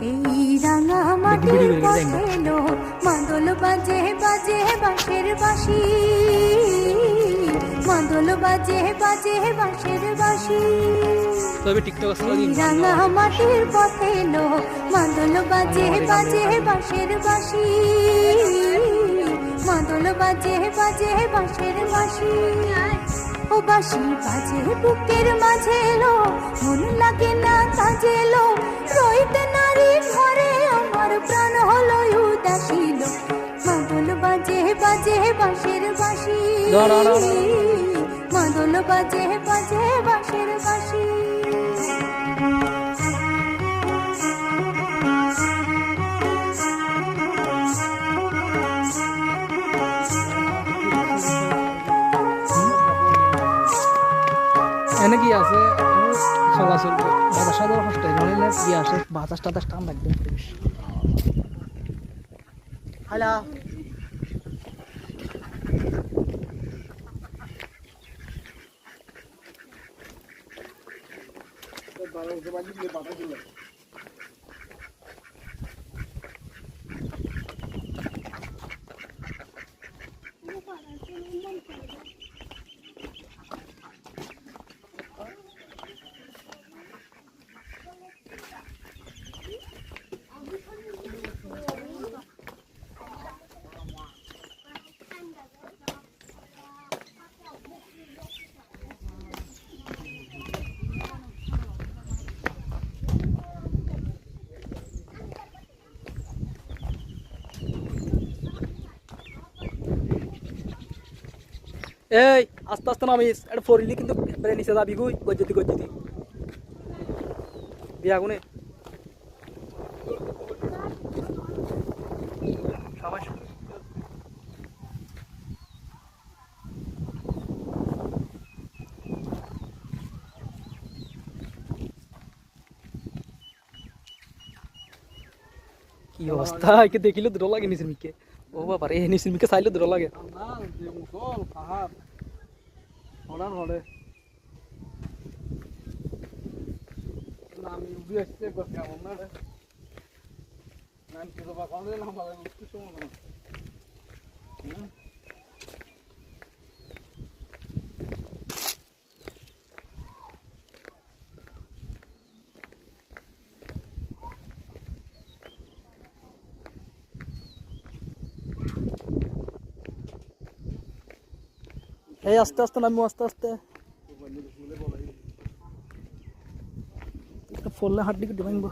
এই রাঙা মাটির পথে এলো মাদল বাজে বাজে বাঁশের বাঁশি, মাদল বাজে বাজে বাঁশের বাঁশি। রাঙা মাটির পথে এলো মাদল বাজে বাজে বাঁশের বাঁশি, মাদল বাজে বাজে বাঁশের বাঁশি। ও বাঁশি বাজে বুকের মাঝে এলো, মন লাগে না কাজে এলো, রইতে নারী ঘরে আমার প্রাণ হলো উদাসীন। মাদল বাজে বাজে বাঁশের বাঁশি, মাদল বাজে বাজে বাঁশের বাঁশি। এনে কি আছে চলাচল বাতাস সাদর কষ্ট নইলে কি আসে বাতাস টাতাস টান লাগবে। হ্যালো এই আস্তে আস্তে নামিস, এটা ফরিলি কিন্তু নিচে যাবি গুই গজ্জতি গজ্জতি বিয়া গুনে কি অবস্থা একে দেখিলে দূর লাগে নিচের মিকে। ও বাবা রে নিচের মিকে চাইলে দূর লাগে। এই আস্তে আস্তে নামবো আস্তে আস্তে ফললে হাড্ডি কেটে ভাঙবো।